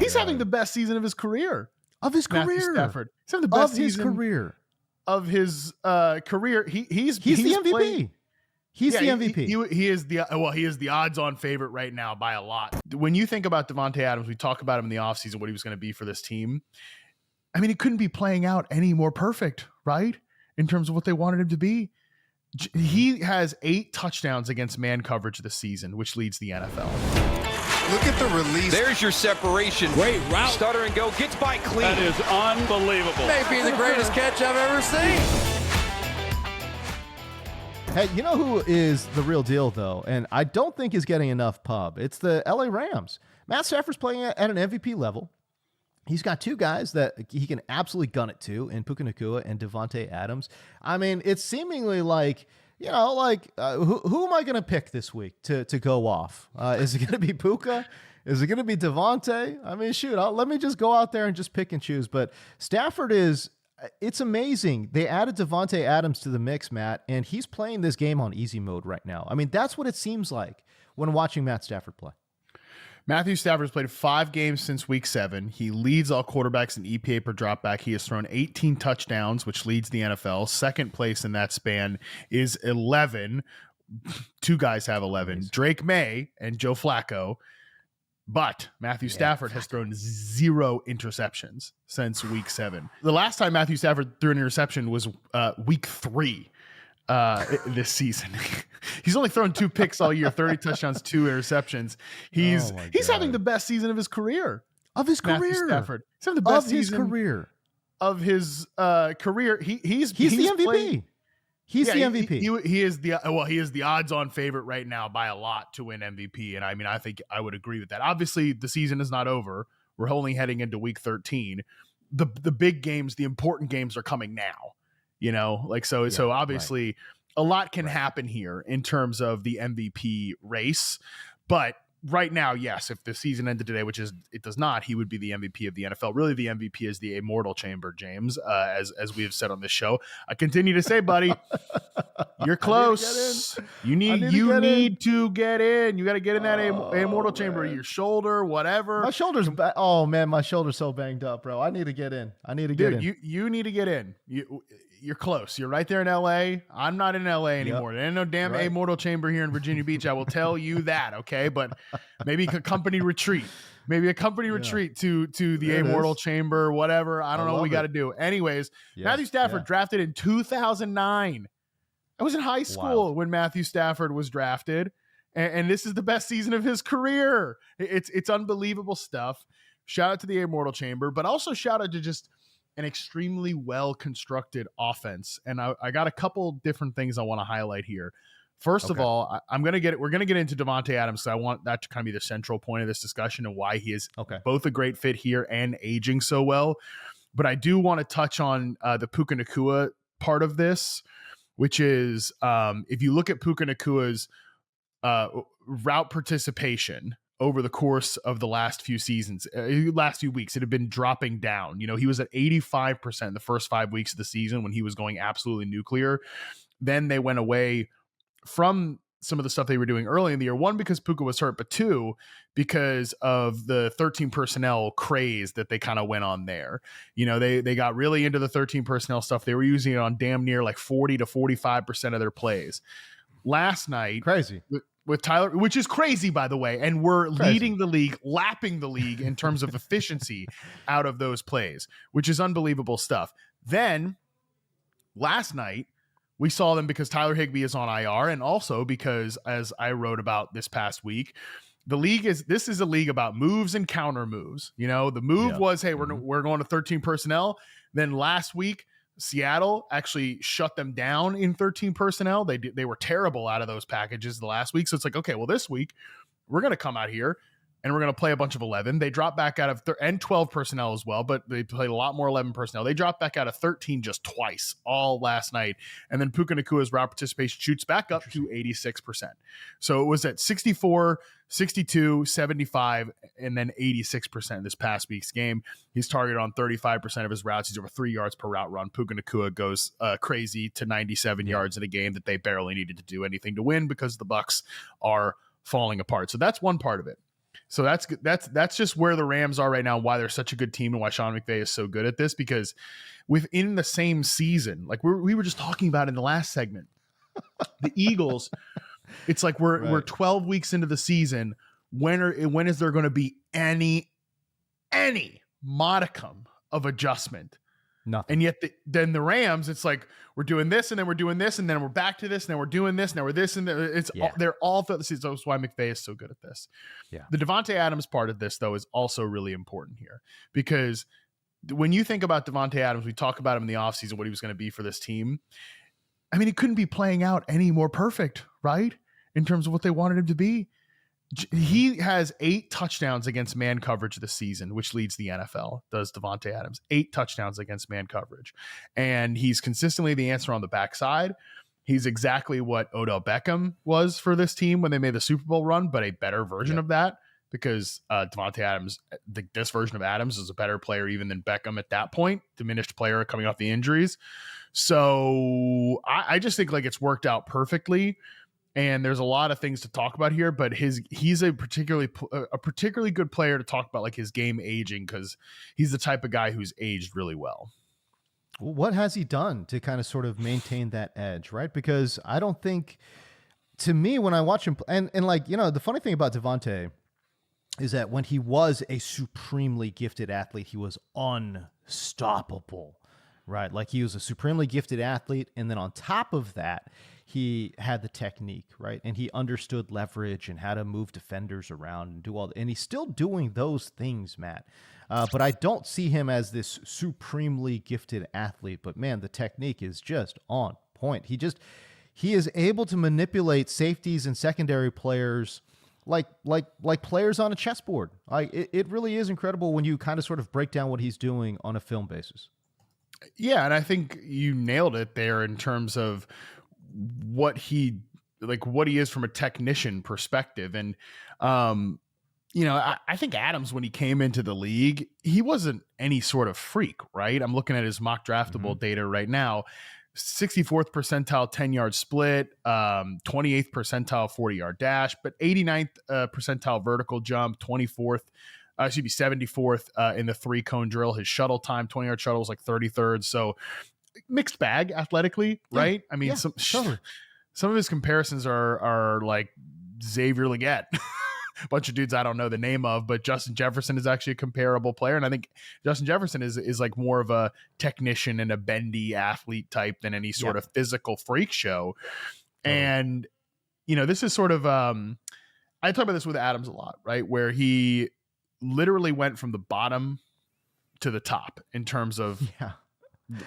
He's having the best season of his career. Matthew Stafford. He's having the best season of his career. He's the MVP. He's the MVP. He is the odds-on favorite right now by a lot. When you think about Davante Adams, we talk about him in the offseason, what he was going to be for this team. I mean, he couldn't be playing out any more perfect, right? In terms of what they wanted him to be. He has 8 touchdowns against man coverage this season, which leads the NFL. Look at the release. There's your separation. Great route. Stutter and go. Gets by clean. That is unbelievable. May be the greatest catch I've ever seen. Hey, you know who is the real deal, though? And I don't think is getting enough pub. It's the LA Rams. Matt Stafford's playing at an MVP level. He's got 2 guys that he can absolutely gun it to in Puka Nacua and Davante Adams. I mean, it's seemingly like, who am I going to pick this week to go off? Is it going to be Puka? Is it going to be Davante? I mean, shoot, let me just go out there and just pick and choose. But Stafford it's amazing. They added Davante Adams to the mix, Matt, and he's playing this game on easy mode right now. I mean, that's what it seems like when watching Matt Stafford play. Matthew Stafford's played 5 games since week 7. He leads all quarterbacks in EPA per dropback. He has thrown 18 touchdowns, which leads the NFL. Second place in that span is 11. 2 guys have 11, Drake May and Joe Flacco. But Matthew Stafford has thrown 0 interceptions since week 7. The last time Matthew Stafford threw an interception was week 3 this season. He's only thrown 2 picks all year, 30 touchdowns, 2 interceptions. He's having the best season of his career. Matthew Stafford. He's having the best season of his career. He's the MVP. He's the MVP. He is the odds-on favorite right now by a lot to win MVP. And I mean, I think I would agree with that. Obviously, the season is not over. We're only heading into week 13. The big games, the important games are coming now. So obviously a lot can happen here in terms of the MVP race. But right now, yes, if the season ended today, which is it does not, he would be the MVP of the NFL. Really, the MVP is the immortal chamber, James, as we have said on this show. I continue to say, buddy, you're close. You need to get in. You got to get in that immortal chamber. Your shoulder, whatever. My shoulder's my shoulder's so banged up, bro. I need to get in. You need to get in. You're close. You're right there in LA. I'm not in LA anymore. There ain't no damn immortal chamber here in Virginia Beach. I will tell you that. Okay. But maybe a company retreat, to the immortal chamber, whatever. I don't know what we got to do. Anyways, Matthew Stafford drafted in 2009. I was in high school when Matthew Stafford was drafted. And this is the best season of his career. It's unbelievable stuff. Shout out to the immortal chamber, but also shout out to just an extremely well-constructed offense. And I got a couple different things I want to highlight here. First of all, we're going to get into Davante Adams. So I want that to kind of be the central point of this discussion and why he is both a great fit here and aging so well. But I do want to touch on the Puka Nacua part of this, which is if you look at Puka Nacua's route participation over the course of the last few weeks, it had been dropping down. He was at 85% the first 5 weeks of the season when he was going absolutely nuclear. Then they went away from some of the stuff they were doing early in the year. 1, because Puka was hurt, but 2, because of the 13 personnel craze that they kind of went on there. They got really into the 13 personnel stuff. They were using it on damn near like 40 to 45% of their plays. Last night, crazy. With Tyler, which is crazy, by the way, and we're leading the league, lapping the league in terms of efficiency out of those plays, which is unbelievable stuff. Then last night, we saw them because Tyler Higbee is on IR, and also because, as I wrote about this past week, this is a league about moves and counter moves. The move was, hey, we're going to 13 personnel. Then last week, Seattle actually shut them down in 13 personnel. They were terrible out of those packages the last week. So it's like, okay, well, this week we're going to come out here and we're going to play a bunch of 11. They dropped back out of and 12 personnel as well, but they played a lot more 11 personnel. They dropped back out of 13 just twice all last night. And then Puka Nacua's route participation shoots back up to 86%. So it was at 64, 62, 75, and then 86% this past week's game. He's targeted on 35% of his routes. He's over 3 yards per route run. Puka Nacua goes crazy to 97 yards in a game that they barely needed to do anything to win because the Bucs are falling apart. So that's one part of it. So that's just where the Rams are right now, why they're such a good team and why Sean McVay is so good at this, because within the same season, like we were just talking about in the last segment, the Eagles, it's like we're 12 weeks into the season. When is there going to be any modicum of adjustment? Nothing. And yet then the Rams, it's like we're doing this and then we're doing this and then we're back to this and then we're doing this, now we're this and they're all throughout the season. That's why McVay is so good at this. Yeah. The Davante Adams part of this though is also really important here, because when you think about Davante Adams, we talk about him in the offseason, what he was going to be for this team. I mean, he couldn't be playing out any more perfect, right? In terms of what they wanted him to be. He has 8 touchdowns against man coverage this season, which leads the NFL, does Davante Adams. 8 touchdowns against man coverage. And he's consistently the answer on the backside. He's exactly what Odell Beckham was for this team when they made the Super Bowl run, but a better version of that, because Davante Adams, this version of Adams is a better player even than Beckham at that point, diminished player coming off the injuries. So I just think like it's worked out perfectly. And there's a lot of things to talk about here, but he's a particularly good player to talk about, like his game aging, because he's the type of guy who's aged really well. What has he done to kind of sort of maintain that edge, right? Because I don't think, to me, when I watch him, and like, you know, the funny thing about Davante is that when he was a supremely gifted athlete, he was unstoppable, right? Like he was a supremely gifted athlete, and then on top of that, he had the technique, right? And he understood leverage and how to move defenders around and do all and he's still doing those things, Matt. But I don't see him as this supremely gifted athlete. But man, the technique is just on point. He is able to manipulate safeties and secondary players like players on a chessboard. It really is incredible when you kind of sort of break down what he's doing on a film basis. Yeah, and I think you nailed it there in terms of what he is from a technician perspective. And, you know, I think Adams, when he came into the league, he wasn't any sort of freak, right? I'm looking at his mock draftable data right now. 64th percentile 10-yard split, 28th percentile 40-yard dash, but 89th percentile vertical jump, 74th in the 3-cone drill. His shuttle time, 20-yard shuttle, was like 33rd. So mixed bag athletically, right? I mean, some of his comparisons are like Xavier Legette, a bunch of dudes I don't know the name of, but Justin Jefferson is actually a comparable player. And I think Justin Jefferson is like more of a technician and a bendy athlete type than any sort of physical freak show. And, you know, this is sort of, I talk about this with Adams a lot, right? Where he literally went from the bottom to the top in terms of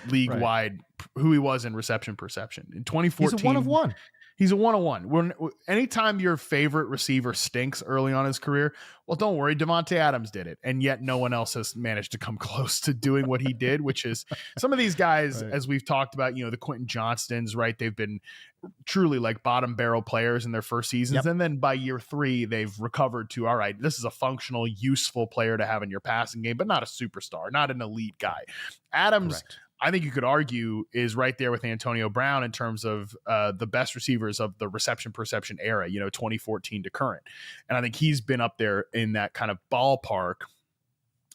league-wide who he was in reception perception. In 2014, he's a one of one. He's a one-on-one. Anytime your favorite receiver stinks early on in his career, well, don't worry, Davante Adams did it. And yet no one else has managed to come close to doing what he did, which is some of these guys, as we've talked about, you know, the Quentin Johnstons, right? They've been truly like bottom barrel players in their first seasons. And then by year 3, they've recovered to, all right, this is a functional, useful player to have in your passing game, but not a superstar, not an elite guy. Adams, I think you could argue, is right there with Antonio Brown in terms of the best receivers of the reception perception era, you know, 2014 to current. And I think he's been up there in that kind of ballpark,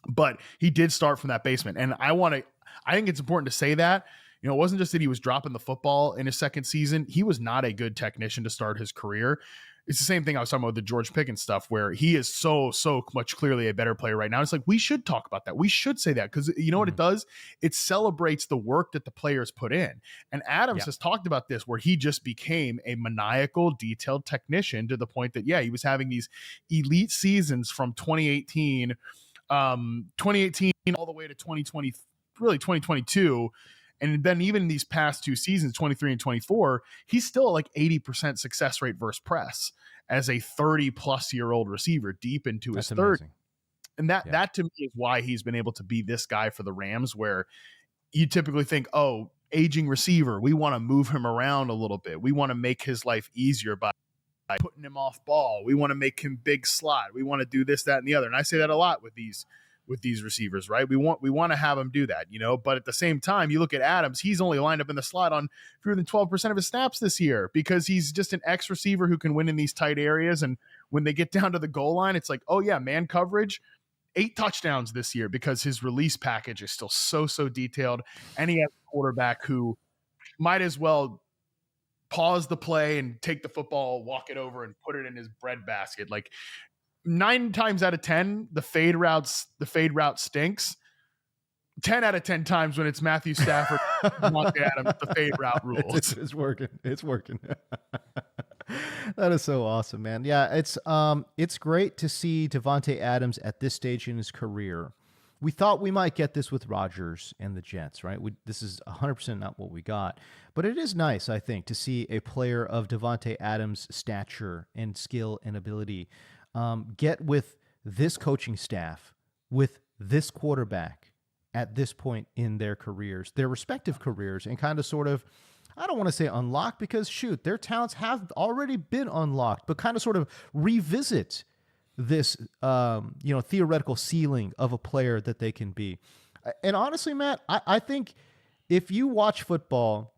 but he did start from that basement. And I think it's important to say that, you know, it wasn't just that he was dropping the football in his second season. He was not a good technician to start his career. It's the same thing I was talking about with the George Pickens stuff, where he is so much clearly a better player right now. It's like, we should talk about that. We should say that, because you know what it does? It celebrates the work that the players put in. And Adams has talked about this, where he just became a maniacal, detailed technician to the point that, he was having these elite seasons from 2018 all the way to 2020, really 2022. And then even these past 2 seasons, 23 and 24, he's still like 80% success rate versus press as a 30-plus-year-old receiver deep into his 30s. And that to me is why he's been able to be this guy for the Rams, where you typically think, oh, aging receiver, we want to move him around a little bit. We want to make his life easier by putting him off ball. We want to make him big slot. We want to do this, that, and the other. And I say that a lot with these with these receivers, right? We want to have him do that, but at the same time, you look at Adams, he's only lined up in the slot on fewer than 12% of his snaps this year because he's just an X receiver who can win in these tight areas. And when they get down to the goal line, it's like, oh yeah, man coverage, 8 touchdowns this year because his release package is still so detailed. And he has a quarterback who might as well pause the play and take the football, walk it over and put it in his bread basket. Like 9 times out of 10, the fade route stinks. 10 out of 10 times when it's Matthew Stafford, Davante Adams, the fade route rules. It's working. It's working. That is so awesome, man. Yeah, it's great to see Davante Adams at this stage in his career. We thought we might get this with Rodgers and the Jets, right? This is 100% not what we got. But it is nice, I think, to see a player of Davante Adams' stature and skill and ability get with this coaching staff, with this quarterback at this point in their careers, their respective careers, and kind of sort of, I don't want to say unlock because, shoot, their talents have already been unlocked, but kind of sort of revisit this, theoretical ceiling of a player that they can be. And honestly, Matt, I think if you watch football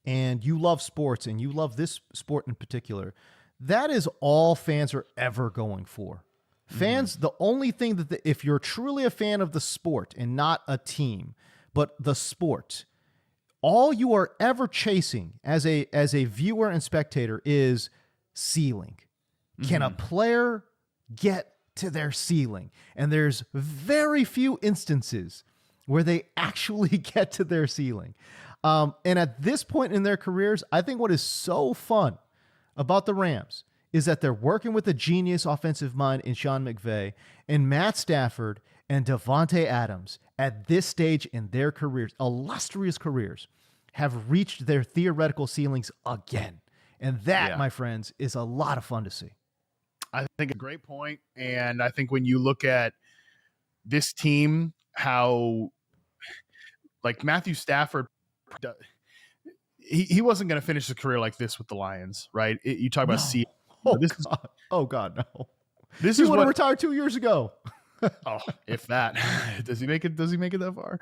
and you love sports and you love this sport in particular, that is all fans are ever going for. Fans, the only thing that if you're truly a fan of the sport and not a team, but the sport, all you are ever chasing as a viewer and spectator is ceiling. Can a player get to their ceiling? And there's very few instances where they actually get to their ceiling. And at this point in their careers, I think what is so fun about the Rams is that they're working with a genius offensive mind in Sean McVay and Matt Stafford and Davante Adams at this stage in their careers, illustrious careers, have reached their theoretical ceilings again. And that, my friends, is a lot of fun to see. I think a great point. And I think when you look at this team, how like Matthew Stafford, he wasn't going to finish his career like this with the Lions, right? You talk about God, no. This he is would have what retired 2 years ago. Oh, if that. Does he make it that far?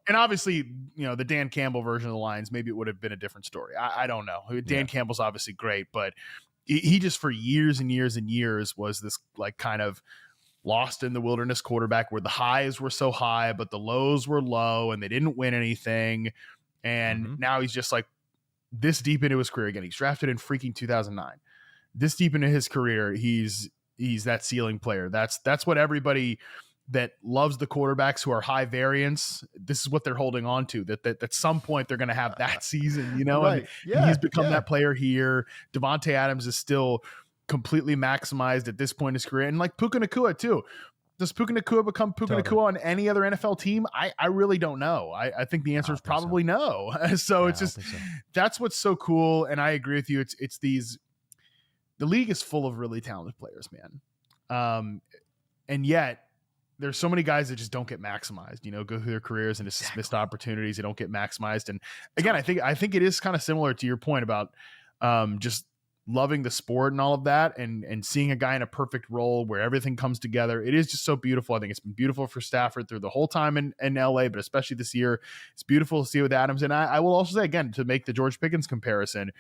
And obviously, the Dan Campbell version of the Lions, maybe it would have been a different story. I don't know. Dan Campbell's obviously great, but he just for years and years and years was this like kind of lost in the wilderness quarterback where the highs were so high, but the lows were low and they didn't win anything. And now he's just like this deep into his career again. He's drafted in freaking 2009. This deep into his career, he's that ceiling player. That's what everybody that loves the quarterbacks who are high variance, this is what they're holding on to, that at some point they're going to have that season, Right. And he's become that player here. Davante Adams is still completely maximized at this point in his career. And like Puka Nacua too. Does Puka Nacua become Puka Nacua on any other NFL team? I really don't know. I think the answer is probably no. So it's just, that's what's so cool. And I agree with you. It's these, the league is full of really talented players, man. And yet there's so many guys that just don't get maximized, go through their careers and just missed opportunities. They don't get maximized. And again, I think it is kind of similar to your point about just loving the sport and all of that and seeing a guy in a perfect role where everything comes together. It is just so beautiful. I think it's been beautiful for Stafford through the whole time in LA, but especially this year, it's beautiful to see with Adams. And I will also say again, to make the George Pickens comparison,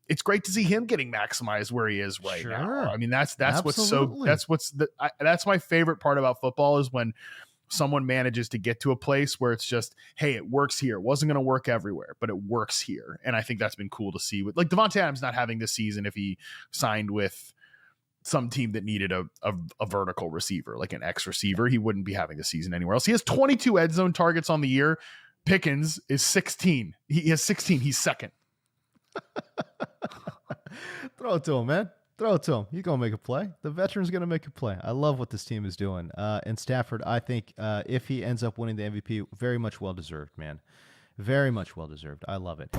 it's great to see him getting maximized where he is right now. I mean, that's that's my favorite part about football is when someone manages to get to a place where it's just, hey, it works here. It wasn't going to work everywhere, but it works here. And I think that's been cool to see with like Davante Adams not having this season. If he signed with some team that needed a vertical receiver, like an X receiver, he wouldn't be having the season anywhere else. He has 22 end zone targets on the year. Pickens is 16. He has 16. He's second. Throw it to him, man. Throw it to him. He's going to make a play. The veteran's going to make a play. I love what this team is doing. And Stafford, I think if he ends up winning the MVP, very much well-deserved, man. Very much well-deserved. I love it.